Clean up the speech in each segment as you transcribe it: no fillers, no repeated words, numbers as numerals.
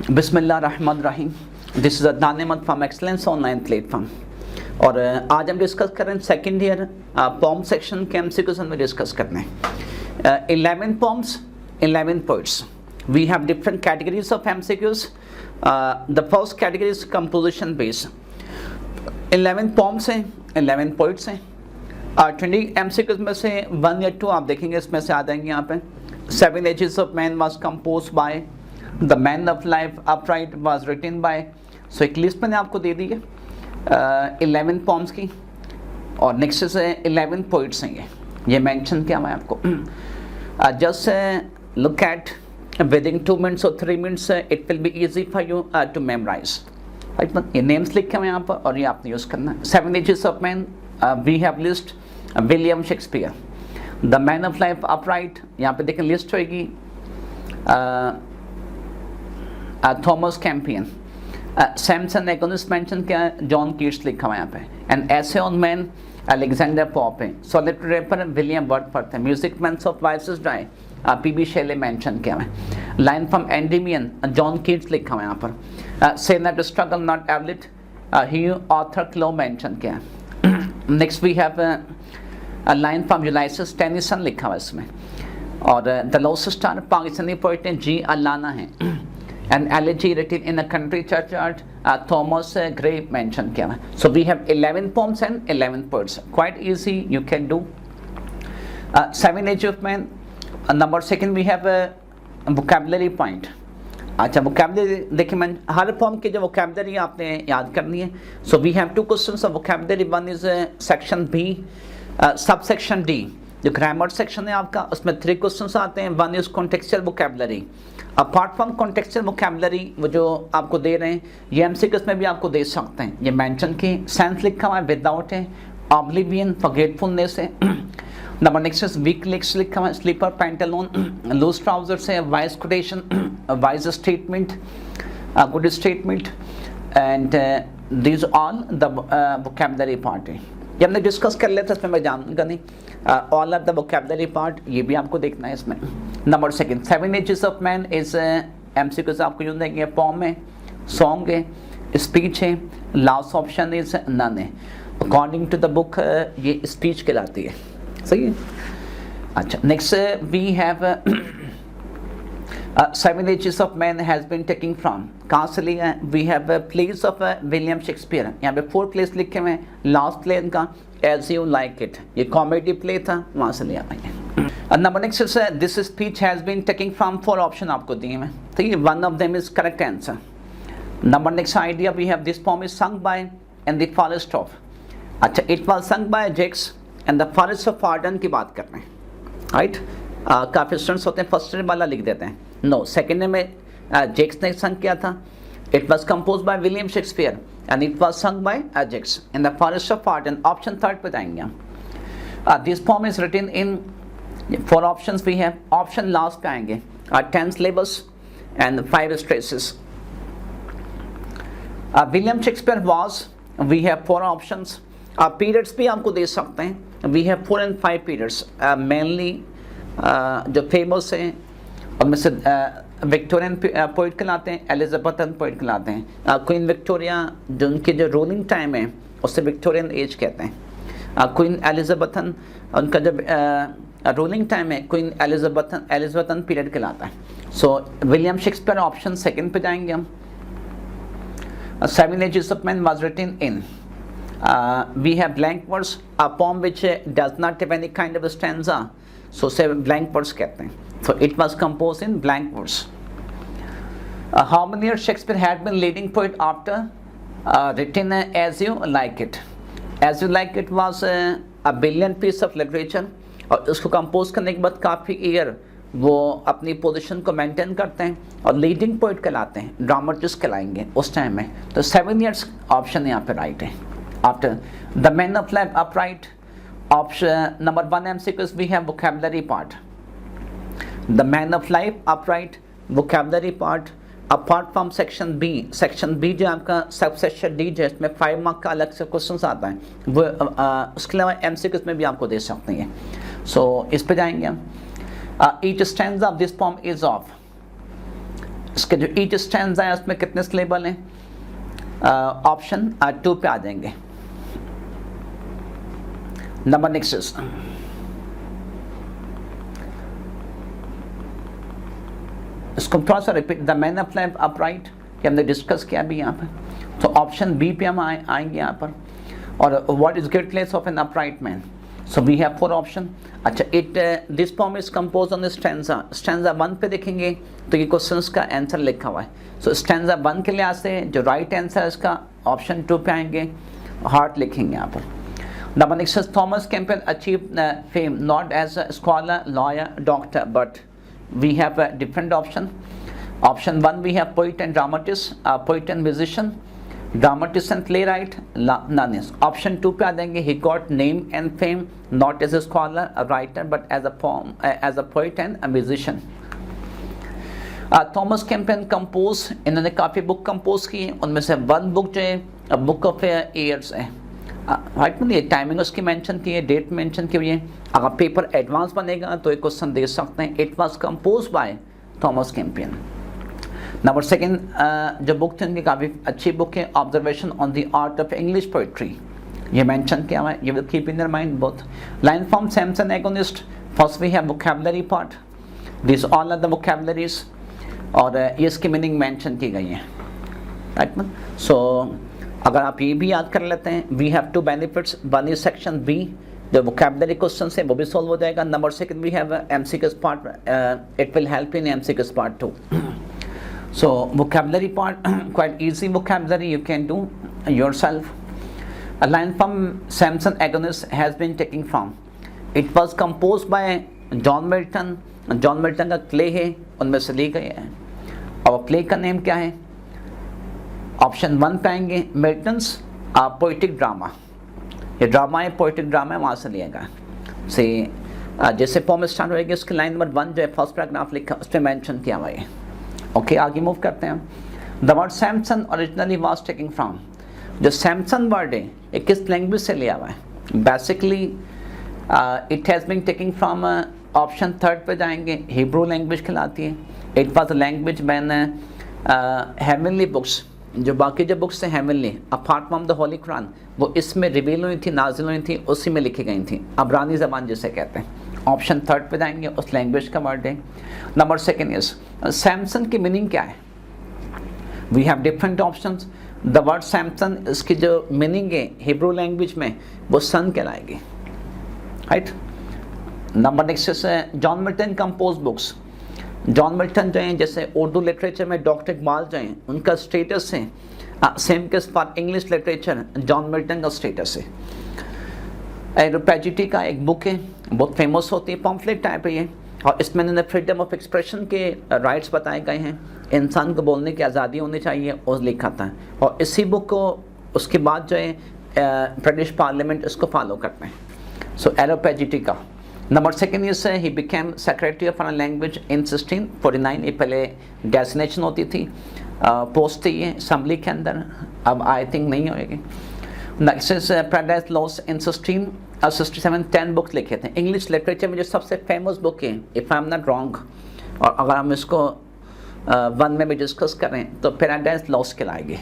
बिस्मिल्लाहिर्रहमानिर्रहीम। दिस इज़ Adnan Ahmed from Excellence online platform. और आज हम डिस्कस कर रहे हैं सेकेंड ईयर पॉम सेक्शन के एमसीक्यूज में डिस्कस करने हैं 11 poems, 11 poets. We have different categories of MCQs. The first category is composition based. 11 poems हैं, 11 पोइट्स हैं। 20 एमसीक्यूज में से 1 या 2 आप देखेंगे इसमें से आ जाएंगे यहाँ पे। 7 ages of man was compose by the man of life upright was written by. So एक लिस्ट मैंने आपको दे दी है 11 पॉम्स की, और नेक्स्ट से 11 पोइट्स हैं। ये मेंशन किया मैं आपको। Just look at within 2 minutes और 3 minutes it will be easy for you to memorise. ये नेम्स लिखे हुए यहाँ पर और ये आपने यूज़ करना है। 7 ages of man, we have list William Shakespeare. The man of life upright, यहाँ पे देखें लिस्ट होगी Thomas Campion. Samson Agonistes mention किया है, जॉन कीट्स लिखा हुआ है यहाँ पे। And essay on man Alexander Pope है। सॉलिटरी रेपर विलियम वर्डवर्थ है। Music man of voices dry P B Shelley mention किया है। Line from Endymion John Keats लिखा हुआ है यहाँ पर। Say not struggle not availeth ही ऑथर क्लो मेंशन किया है। Next we have line from Ulysses Tennyson लिखा हुआ है इसमें। और the lost star Pakistani poet हैं जी अलाना है। And elegy written in a country churchyard Thomas Gray mention किया है। So we have 11 poems and 11 poets. Quite easy, you can do. 7 Age of Man. Number 2 we have a vocabulary point. अच्छा, vocabulary देखिए, मैं हर form की जो vocabulary आपने याद करनी है। So we have 2 questions of vocabulary. One is section B, subsection D. जो ग्रामर सेक्शन है आपका, उसमें 3 क्वेश्चंस आते हैं। 1 is contextual vocabulary. Apart from contextual vocabulary वो जो आपको दे रहे हैं, ये एमसीक्यूज में भी आपको दे सकते हैं। ये मेंशन की सेंस लिखा हुआ है, विदाउट है, ऑब्लिवियन फॉरगेटफुलनेस है। Number next is weak legs लिखा हुआ है, स्लीपर पैंटालून, लूज ट्राउजर्स है, wise quotation, wise statement, good statement, and these all the vocabulary part है। ये हमने डिस्कस कर लिया था, इसमें मैं जानूंगा नहीं। All are the vocabulary part, ये भी आपको देखना है इसमें। Number 2 7 ages of man is MCQs आपको यूज देंगे। पॉम है, सॉन्ग है, स्पीच है, लास्ट ऑप्शन इज नन है। अकॉर्डिंग टू द बुक ये स्पीच कहलाती है, सही है। अच्छा, next we have 7 ages of man has been taking from, कहाँ से लिया है? We have place of William Shakespeare. यहाँ पे 4 प्लेस लिखे हुए हैं। लास्ट प्ले इनका एज यू लाइक इट, ये कॉमेडी प्ले था, वहाँ से लिया है। Number next is this speech has been taking from, 4 option आपको दिए हैं, ठीक है। 1 of them is correct answer. Number next idea we have this poem is sung by in the forest of. अच्छा, it was sung by Jaques and the forest of Arden की बात कर रहे हैं, राइट। काफ़ी स्टूडेंट्स होते हैं first वाला लिख देते हैं। नो, सेकेंड में जेक्स ने संग किया था। It was compose by William Shakespeare and it was sung by Jaques in the forest of Arden. Option 3 पे जाएंगे हम। This poem is written in 4 options we have. Option last पे आएंगे 10 syllables and 5 stresses। William Shakespeare was, we have 4 options. Periods भी आपको दे सकते हैं। We have 4 and 5 periods। Mainly जो फेमस हैं उनमें से विक्टोरियन पोइट कहलाते हैं, एलिजाबेथन पोइट कहलाते हैं। क्वीन विक्टोरिया जो उनके जो रूलिंग टाइम है उससे विक्टोरियन एज कहते हैं। क्वीन एलिजाबेथन उनका जब रूलिंग टाइम है, क्वीन एलिजाबेथन पीरियड कहलाता है। सो विलियम शेक्सपियर ऑप्शन 2 पे जाएंगे हम। 7 Ages of Man was written in, we have blank verse, a poem which does not have any kind of a stanza, so say blank verse कहते हैं। So it was composed in blank verse. How many years Shakespeare had been leading poet after written As You Like It? As You Like It was a brilliant piece of literature, और उसको compose करने के बाद काफ़ी year वो अपनी position को maintain करते हैं और लीडिंग पोइट कहलाते हैं, ड्रामेटिस्ट कहलाएंगे उस टाइम में। तो 7 years ऑप्शन यहाँ पे राइट है। After the man of life upright, option number 1 MCQs we have vocabulary part. The man of life upright, vocabulary part. Apart from section B जो आपका सब सेक्शन डी जो इसमें 5 mark का अलग से क्वेश्चन आता है, वो उसके अलावा एमसीक्यूज में भी आपको दे सकते हैं। सो इस पे जाएंगे हम। Each stanza of this poem is of इसके जो ईच स्टैंजा है उसमें कितने सिलेबल हैं? ऑप्शन 2 पे आ जाएंगे। नंबर नेक्स्ट इज इसको थोड़ा सा repeat, the man of life upright, कि हमने डिस्कस किया भी यहाँ पर, तो ऑप्शन बी पे हम आएंगे यहाँ पर। और what is greatness of an upright man, so we have 4 option. अच्छा, it this poem is compose on stanza, stanza 1 पे देखेंगे तो ये क्वेश्चंस का आंसर लिखा हुआ है। सो स्टैंजा 1 के लिहाज से जो राइट आंसर है इसका ऑप्शन 2 पे आएंगे, हार्ट लिखेंगे यहाँ पर। Number next, Thomas Campbell achieve fame not as a scholar, lawyer, doctor, but we have a different option. Option 1 we have poet and dramatist, poet and musician, dramatist and playwright, none is. Option 2 पे आ जाएंगे, he got name and fame not as a scholar, a writer, but as a poem, as a poet and a musician. Thomas campaign compose, इन्होंने काफ़ी book compose की, उनमें से 1 book जो है book of years है। राइट में ये टाइमिंग उसकी मेंशन की है, डेट मेंशन की हुई है। अगर पेपर एडवांस बनेगा तो एक क्वेश्चन दे सकते हैं, it was compose by Thomas Campion. Number 2 जो बुक थी उनकी काफ़ी अच्छी बुक है, observation on the art of English poetry, ये मेंशन किया हुआ है, you will keep in your mind both. Line from Samson Agonistes, first we have vocabulary part, this all are the vocabularies, और ये इसकी मीनिंग मेंशन की गई है। राइट में, सो अगर आप ये भी याद कर लेते हैं, we have 2 benefits, one is section B जो वोकैबुलरी क्वेश्चन है वो भी सॉल्व हो जाएगा। Number 2 we have MCQs part, it will help in MCQs part 2। So vocabulary part quite easy vocabulary, you can do yourself. A line from Samson Agonis has been taken from, it was composed by John Milton, John Milton का play है, उनमें से ली गई है। और play का name क्या है? ऑप्शन 1 पे आएंगे, मिल्टन्स पोइटिक ड्रामा, ये ड्रामा है, पोइटिक ड्रामा है, वहाँ से लिया गया। से जैसे पोम स्टार्ट होएगी उसकी लाइन नंबर 1 जो है फर्स्ट पैराग्राफ लिखा उस पर मैंशन किया हुआ है। ओके, आगे मूव करते हैं। The word Samson originally was taking from, जो सैमसन वर्ड है ये किस लैंग्वेज से लिया हुआ है? Basically it has been taking from, option 3 पे जाएंगे, हिब्रू लैंग्वेज कहलाती है। It was a language man heavenly books, जो बाकी जो बुक्स हैं heavenly apart from the holy Quran, वो इसमें रिवील हुई थी, नाजिल हुई थी, उसी में लिखी गई थी, अबरानी ज़बान जिसे कहते हैं। ऑप्शन 3 पे जाएंगे, उस लैंग्वेज का वर्ड है। नंबर 2 इज सैमसन की मीनिंग क्या है? We have different options. The word Samson, इसकी जो मीनिंग है हिब्रू लैंग्वेज में वो सन कहलाएगी। राइट। नंबर नेक्स्ट है John Milton compose books. John Milton जो हैं, जैसे उर्दू लिटरेचर में डॉक्टर इकबाल जो हैं उनका स्टेटस है सेम के for English literature John Milton का स्टेटस है। एरोपैजिटी का एक बुक है, बहुत फेमस होती है, पम्फलेट टाइप है ये, और इसमें इन्होंने फ्रीडम ऑफ एक्सप्रेशन के राइट्स बताए गए हैं, इंसान को बोलने की आज़ादी होनी चाहिए और लिखा था। और इसी बुक को उसके बाद जो है ब्रिटिश पार्लियामेंट इसको फॉलो करते हैं। सो एरोपैजिटी का। Number 2 is he became secretary of language in 1649, ये पहले डेजिग्नेशन होती थी, पोस्ट थी ये असेंबली के अंदर, अब आई थिंक नहीं होएगी। Next is paradise lost in 1667, 10 books लिखे थे। इंग्लिश लिटरेचर में जो सबसे फेमस बुक है if I am not wrong, और अगर हम इसको 1 में भी डिस्कस करें तो पैराडाइज लॉस्ट कहलाएगी।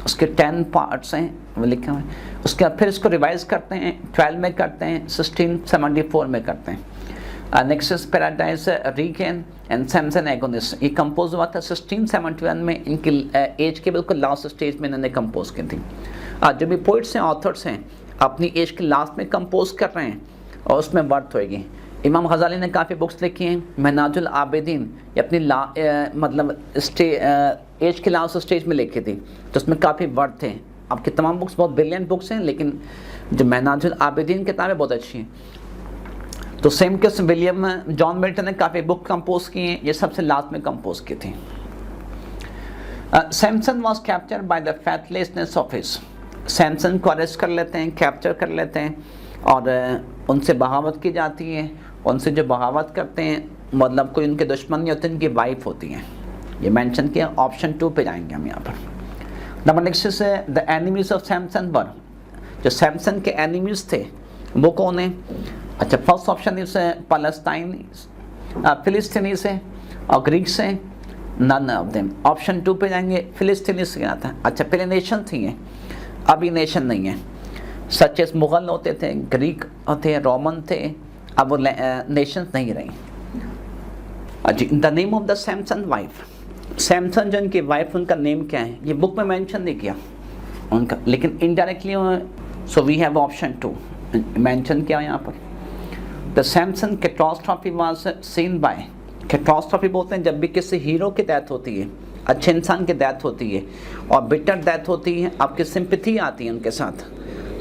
उसके 10 पार्ट्स हैं वो लिखे हुए हैं। उसके बाद फिर इसको रिवाइज करते हैं, 12 में करते हैं, 1674 में करते हैं। Next is paradise regain and Samson एगोनिस, ये कंपोज हुआ था 1671 में, इनकी एज के बिल्कुल लास्ट स्टेज में इन्होंने कंपोज की थी। जो भी पोइट्स हैं, ऑथर्स हैं, अपनी एज के लास्ट में कंपोज कर रहे हैं और उसमें वर्थ होएगी। इमाम गज़ाली ने काफ़ी बुक्स लिखी हैं, मनाजुल आबिदीन ये अपनी मतलब एज के लास्ट स्टेज में लिखी थी, तो उसमें काफ़ी वर्थ थे। आपकी तमाम बुक्स बहुत ब्रिलियंट बुक्स हैं, लेकिन जो मनाजुल आबिदीन किताबें बहुत अच्छी हैं। तो सेम के विलियम जॉन मिल्टन ने काफ़ी बुक कंपोज की हैं, ये सबसे लास्ट में कंपोज की थी। Samson was capture by the faithlessness of his, Samson को अरेस्ट कर लेते हैं, कैप्चर कर लेते हैं और उनसे बगावत की जाती है। उनसे जो बगावत करते हैं मतलब कोई उनके दुश्मन नहीं होते, उनकी वाइफ होती हैं, ये मेंशन किया। ऑप्शन 2 पे जाएंगे हम यहाँ पर। नंबर नेक्स्ट से द एनिमीज ऑफ सैमसन वर, जो सैमसन के एनिमीज थे वो कौन है? अच्छा, फर्स्ट ऑप्शन इस पैलेस्टाइन फिलिस्तीनी से और ग्रीक से, नन ऑफ देम। ऑप्शन 2 पे जाएंगे, फिलिस्तीनीज क्या था, अच्छा पहले नेशन थी है, अभी नेशन नहीं है। सच एस मुग़ल होते थे, ग्रीक थे, रोमन थे, अब वो नेशंस नहीं रही। अच्छा, the name of the Samson wife, Samson जो इनकी वाइफ उनका नेम क्या है, ये बुक में मेंशन नहीं किया उनका, लेकिन indirectly, so we have option 2 mention किया यहाँ पर। The Samson catastrophe was seen by, catastrophe बोलते हैं जब भी किसी हीरो की डेथ होती है, अच्छे इंसान की डेथ होती है और बिटर डेथ होती है, आपकी सिंपैथी आती है उनके साथ,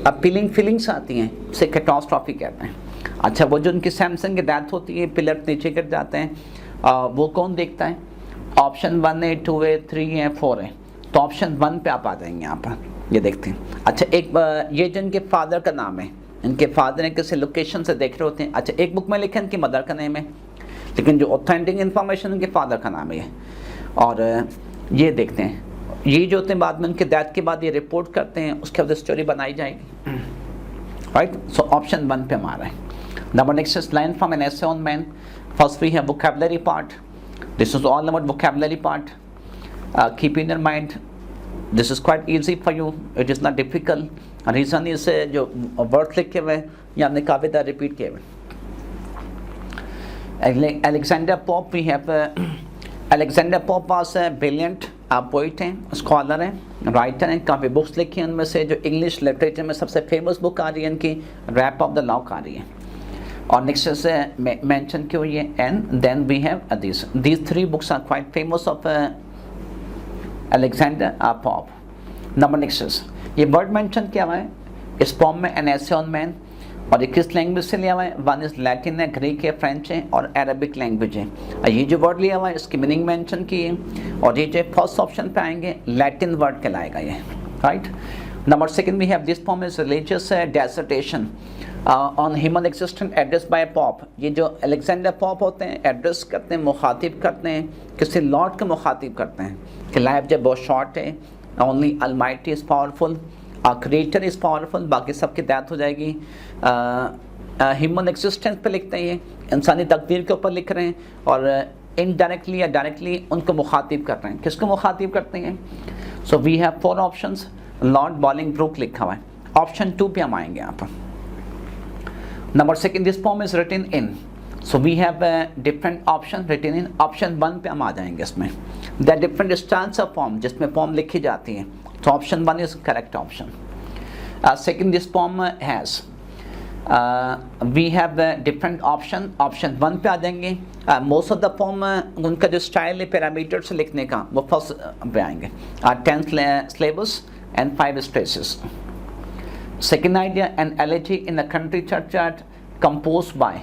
अपीलिंग फीलिंग्स आती हैं, उसे कैटास्ट्रॉफी कहते हैं। अच्छा, वो जो उनकी सैमसन की डेथ होती है, पिलर नीचे गिर जाते हैं, वो कौन देखता है? ऑप्शन 1 है, 2 है, 3 है, 4 है, तो ऑप्शन 1 पे आप आ जाएंगे यहाँ पर, ये देखते हैं। अच्छा, एक ये जो इनके फादर का नाम है, इनके फादर ने किसी लोकेशन से देख रहे होते हैं। अच्छा, एक बुक में लिखा है इनकी मदर का नेम है, लेकिन जो ऑथेंटिक इन्फॉर्मेशन उनके फादर का नाम है। और ये देखते हैं, ये जो होते हैं बाद में उनके डेथ के बाद ये रिपोर्ट करते हैं, उसके बाद स्टोरी बनाई जाएगी, राइट। सो ऑप्शन 1 पे हमारा है। Number next is line from an essay on man. First we have vocabulary part, this is all about vocabulary part, keep in your mind, this is quite easy for you, it is not difficult. Reason is जो word लिखे हुए या हमने काफ़ी बार repeat किए हुए। Alexander Pope, we have Alexander Pope was a brilliant poet हैं, scholar हैं, राइटर हैं, काफ़ी बुक्स लिखी हैं। उनमें से जो इंग्लिश लिटरेचर में सबसे फेमस बुक आ रही है इनकी, रैप ऑफ द लॉक आ रही है। और नेक्स्ट से मेंशन की हुई है, and then we have these 3 books are quite famous of Alexander Pope. Number next, ये वर्ड मेंशन किया हुआ है इस पॉम में, एन एसे ऑन मैन, और ये किस लैंग्वेज से लिया हुआ है? 1 इज लैटिन है, ग्रीक है, फ्रेंच है और अरबिक लैंग्वेज है। और ये जो वर्ड लिया हुआ है इसकी मीनिंग मेंशन की है, और ये जो फर्स्ट ऑप्शन पे आएंगे लैटिन वर्ड कहलाएगा ये, right. Number second we have this poem is religious dissertation on human existence address by Pope. ये जो अलेक्जेंडर पॉप होते हैं, एड्रेस करते हैं, मुखातिब करते हैं, किसी लॉर्ड को मुखातिब करते हैं कि लाइफ जब बहुत शॉर्ट है, only Almighty is powerful, creator is powerful, बाकी सबकी डेथ हो जाएगी। ह्यूमन एक्सिस्टेंस पे लिखते हैं, ये इंसानी तकदीर के ऊपर लिख रहे हैं, और इनडायरेक्टली या डायरेक्टली उनको मुखातिब कर रहे हैं। किसको मुखातिब करते हैं? So we have 4 options. Lord Bolingbroke लिखा हुआ है, ऑप्शन 2 पे हम आएंगे यहाँ पर। Number second, this poem is written in, so we have different option written in, option 1 पे हम आ जाएंगे। इसमें the different styles of poem, जिसमें पोम लिखी जाती है, तो option 1 is correct option. Second, this poem has, we have different option, option 1 पे आ जाएंगे। मोस्ट ऑफ द पोम उनका जो स्टाइल है पैरामीटर से लिखने का, वो फर्स्ट पे आएंगे। 10 syllables and 5 stresses. Second idea, an elegy in the country churchyard composed by,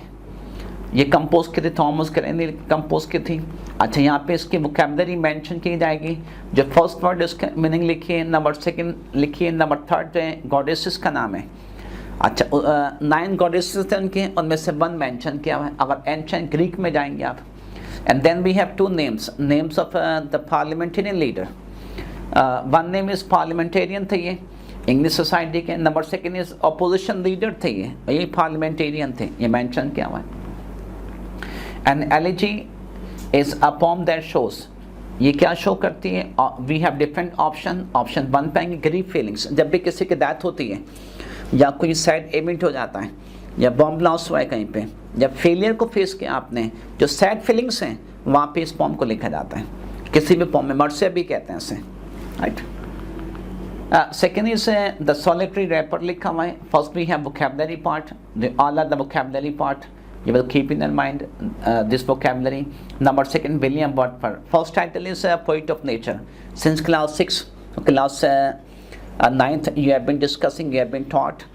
ये कंपोज की थी, थॉमस करे ने कंपोज की थी। अच्छा, यहाँ पे इसकी वोकैबुलरी मेंशन की जाएगी, जो फर्स्ट वर्ड इसका मीनिंग लिखी है, नंबर सेकंड लिखी है, नंबर थर्ड जो है गॉडेसेस का नाम है। अच्छा, 9 गॉडेसेस थे उनके, उनमें से 1 मेंशन किया हुआ है। अगर एंशिएंट ग्रीक में जाएंगे आप, and then we have 2 names of the parliamentarian leader. 1 name is parliamentarian थे ये, इंग्लिश सोसाइटी के। Number second is opposition leader थे ये पार्लियामेंटेरियन थे, ये मेंशन किया हुआ है। An elegy is a poem that shows, ये क्या शो करती है? We have different option, option 1 पे आएंगे ग्रीफ फीलिंग्स, जब भी किसी की डेथ होती है या कोई सैड इवेंट हो जाता है या बॉम्ब ब्लास्ट हुआ है कहीं पे, जब फेलियर को फेस किया आपने, जो सैड फीलिंग्स हैं वहाँ पे इस पोम को लिखा जाता है। किसी भी पोम में, मर्सिया भी कहते हैं इसे, right. Second is the solitary reaper लिखा हुआ है। First we have vocabulary part, all are the vocabulary part, you will keep in your mind this vocabulary. Number second, William Wordsworth. First title is Poet of Nature. Since class 6, class 9th, you have been discussing, you have been taught.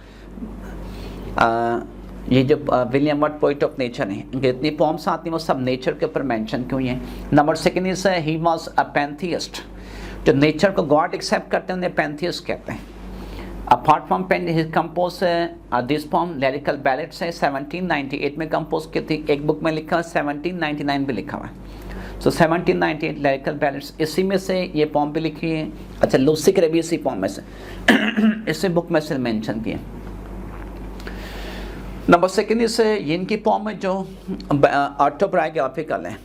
ये जो William word poet of nature है, इनके जितनी poems आती हैं वो सब nature के ऊपर मेंशन क्यों हैं। Number second is he was a pantheist, जो नेचर को गॉड एक्सेप्ट करते हैं उन्हें पैंथियस्ट कहते हैं। Apart from pen he compose this poem lyrical ballads है, 1798 में कंपोज की थी। एक बुक में लिखा है 1799 भी लिखा हुआ है। सो 1798 लिरिकल बैलेट्स, इसी में से ये पोम भी लिखी है। अच्छा, लूसी क्रे भी इसी पोम में से इसी बुक में से मेंशन किए। नंबर सेकंड इस इनकी पोम है जो ऑटोबायोग्राफिकल है,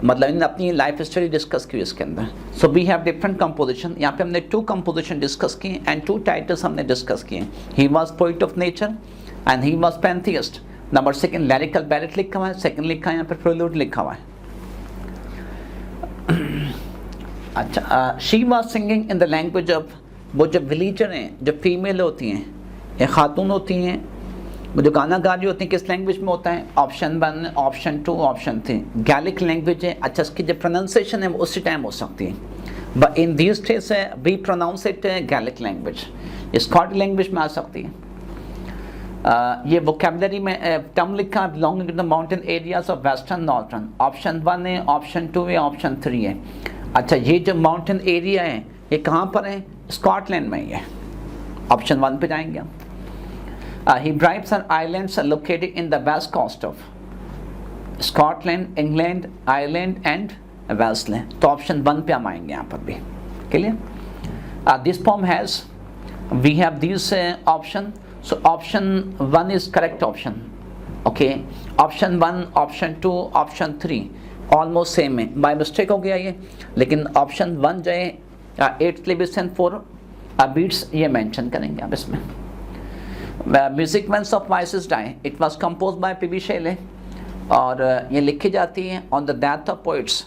मतलब इन्होंने अपनी लाइफ स्टोरी डिस्कस की इसके अंदर. So we have different composition. यहाँ पे हमने 2 कंपोजिशन डिस्कस किए एंड 2 टाइटल्स हमने डिस्कस किए. He was poet of nature and he was pantheist. Number 2 lyrical ballad लिखा हुआ है, सेकंड लिखा है यहाँ पे प्रेल्यूड लिखा हुआ है. अच्छा, she was singing in the language of, वो जो विलीजर हैं, जो फीमेल होती हैं या खातून होती हैं, वो जो गाना गा रही होती हैं, किस लैंग्वेज में होता है? Option 1, option 2, option 3. Gaelic language है. अच्छा, इसकी जो प्रोनाउंसिएशन है वो उसी टाइम हो सकती है, but in this case we pronounce it Gaelic language. Scot language में आ सकती है. ये वोकेबलरी में टर्म लिखा है belonging to the mountain areas of western northern. Option 1 है, ऑप्शन 2 है, ऑप्शन 3 है. अच्छा, ये जो माउंटेन एरिया है ये कहाँ पर है? स्कॉटलैंड में ही है. ऑप्शन 1 पे जाएंगे हम. He bribes and islands are located in the west coast of Scotland, England, Ireland and Wales. तो ऑप्शन 1 पे हम आएंगे यहाँ पर भी. Clear? This poem has, we have these option. So option 1 is correct option. Okay. Option 1, option 2, option 3 almost same है. By mistake हो गया ये, लेकिन ऑप्शन 1 जो है 8 लिबिसन 4 बीट्स ये मेंशन करेंगे आप इसमें. Music once of voices die, it was compose by P B. Shelley, और ये लिखी जाती है on the death of poets.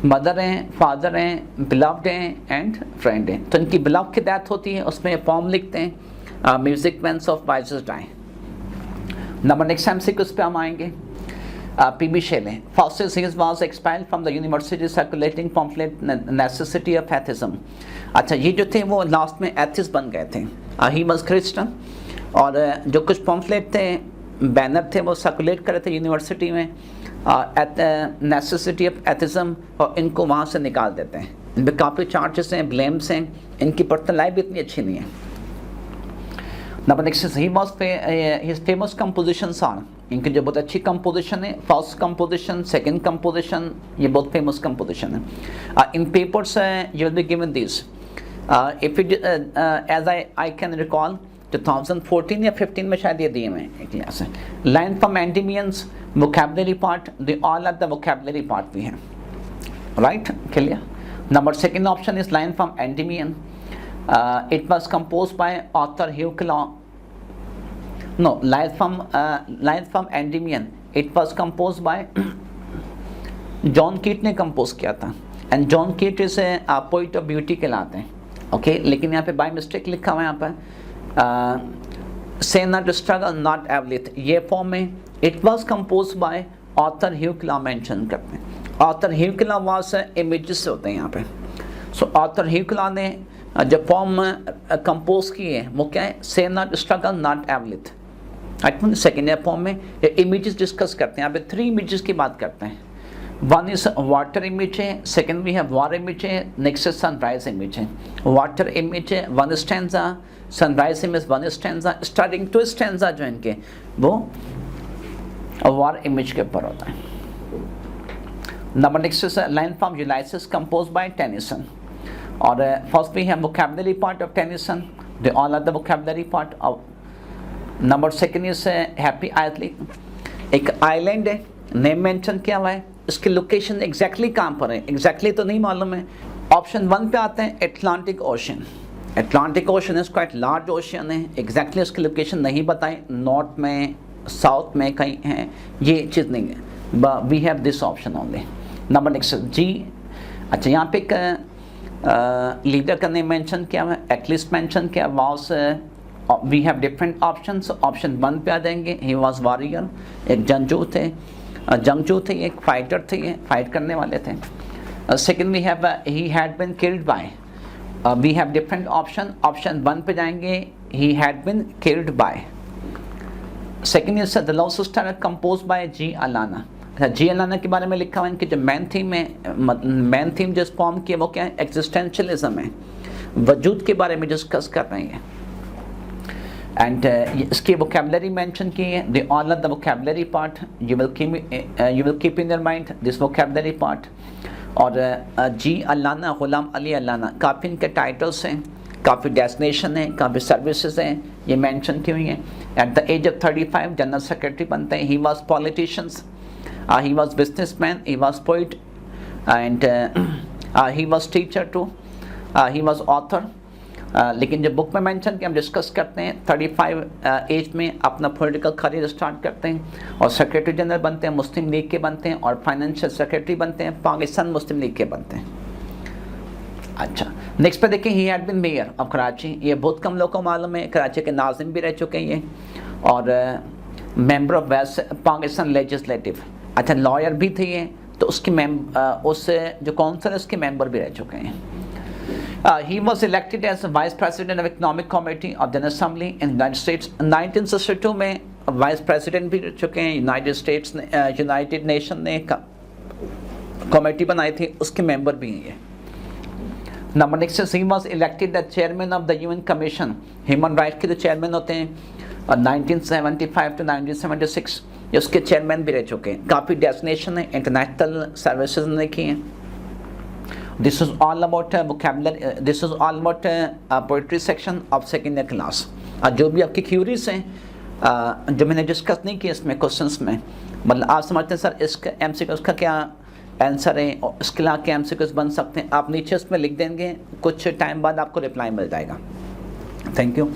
Mother हैं, फादर हैं, बिलव्ड हैं एंड फ्रेंड हैं. तो इनकी बिलव्ड की डेथ होती है, उसमें फॉर्म लिखते हैं music once of voices die. Number next MCQ पे हम आएंगे. P.B. Shelley, Faustus Hughes was expelled from the university circulating pamphlet necessity of atheism. अच्छा, ये जो थे वो लास्ट में एथिस्ट बन गए थे. ही वॉज क्रिश्चियन, और जो कुछ पम्फलेट थे, बैनर थे, वो सर्कुलेट कर रहे थे यूनिवर्सिटी में नेसेसिटी ऑफ एथिज्म, और इनको वहाँ से निकाल देते हैं. इन पर काफ़ी चार्जेस हैं, ब्लेम्स हैं. इनकी पर्सनल लाइफ भी इतनी अच्छी नहीं है. Number next, he was his famous compositions are, इनकी जो बहुत अच्छी कंपोजिशन है, फर्स्ट कंपोजिशन, सेकंड कंपोजिशन, ये बहुत फेमस कंपोजिशन है. In papers you will be given this, if it as I can recall 2014 या 15 में शायद ये दिए हैं एक क्लास है. Line from Endymion, vocabulary part, they all are the vocabulary part we हैं. Right, clear? Number second option is line from Endymion. It was composed by author Hugh Claw. No, line from Endymion. It was composed by John Keats ने compose किया था. And John Keats is a poet of beauty कहलाते हैं. Okay, लेकिन यहाँ पे by mistake लिखा हुआ है यहाँ पर say not struggle not ablit. ये फॉर्म में it was composed by author Hugh Claw mention करते हैं. author Hugh Claw was images होते हैं यहाँ पे. So author Hugh Claw ने जो फॉर्म कंपोज की है वो क्या है? Say not struggle not availeth. Second form में इमेजेस डिस्कस करते हैं. यहाँ पे 3 इमेजेस की बात करते हैं. 1 इज वाटर इमेज है, second we have war image है, नेक्स्ट इज सनराइज इमेज है. वाटर इमेज है 1 stanza, sunrise image 1 stanza, starting 2 stanza जो इनके वो वार इमेज के ऊपर होता है. Number next is line from Ulysses compose by Tennyson. और first we have vocabulary part of Tennyson, they all are the vocabulary part of. Number second is happy island. एक island है, name mention किया हुआ है, इसकी location exactly कहाँ पर है एग्जैक्टली तो नहीं मालूम है. ऑप्शन 1 पे आते हैं Atlantic ocean. Atlantic ocean is quite large ocean है, एग्जैक्टली उसकी लोकेशन नहीं बताई, नॉर्थ में साउथ में कहीं है, ये चीज़ नहीं है. We have this option only. Number next जी. अच्छा, यहाँ पे एक लीडर का नेम मेंशन किया हुआ है, एटलीस्ट मेंशन किया. Was we have different options. Option 1 पे आ जाएंगे. ही वॉज वॉरियर, एक जंगजू थे, एक फाइटर थे, ये फाइट करने वाले थे. Second we have he had been killed by. We have different option. Option 1 पे जाएंगे, he had been killed by. Second is the love sister compose by G Allana. G Allana के बारे में लिखा हुआ है. इनकी जो मेन थीम जो फॉर्म की है वो क्या है? एग्जिस्टेंशियलिज्म है, वजूद के बारे में डिस्कस कर रहे हैं. एंड इसकी वोकैबुलरी मेंशन की है. They all are the vocabulary part. You will keep in your mind this vocabulary part. और जी अलाना, गुलाम अली अलाना, काफ़ी इनके टाइटल्स हैं, काफ़ी डेस्टिनेशन है, काफ़ी सर्विसेज हैं, ये मेंशन की हुई हैं. At the age of 35 general secretary बनते हैं. He was politicians, he was businessman, he was poet, and he was teacher too, he was author. लेकिन जो बुक में मेंशन कि हम डिस्कस करते हैं 35 एज में अपना पॉलिटिकल करियर स्टार्ट करते हैं और सेक्रेटरी जनरल बनते हैं, मुस्लिम लीग के बनते हैं, और फाइनेंशियल सेक्रेटरी बनते हैं, पाकिस्तान मुस्लिम लीग के बनते हैं। अच्छा, नेक्स्ट पे देखिए, he had been mayor of Karachi. ये बहुत कम लोगों को मालूम है, कराची के नाजिम भी रह चुके हैं ये, और member of west Pakistan legislative. अच्छा, लॉयर भी थे ये, तो उसकी उस जो काउंसिल है उसके मेंबर भी रह चुके हैं। He was elected as vice president of economic committee of the Assembly in United States 1962 में वाइस प्रेसिडेंट भी रह चुके हैं। यूनाइटेड नेशन ने कमेटी बनाई थी, उसके मेंबर भी हैं ये। Number next, he was elected the chairman of the UN Commission, human right के जो चेयरमैन होते हैं, और 1975 to 1976 ये उसके चेयरमैन भी रह चुके हैं। काफ़ी डेस्टिनेशन है, इंटरनेशनल सर्विसेज ने की हैं। This is all about vocabulary. This is all about poetry section of second year class. जो भी आपकी क्यूरीज हैं जो मैंने डिस्कस नहीं किया इसमें क्वेश्चंस में, मतलब आप समझते हैं सर इसका एमसीक्यूज का क्या आंसर है और इसके अलावा क्या एमसीक्यूज बन सकते हैं, आप नीचे इसमें लिख देंगे, कुछ टाइम बाद आपको रिप्लाई मिल जाएगा। Thank you.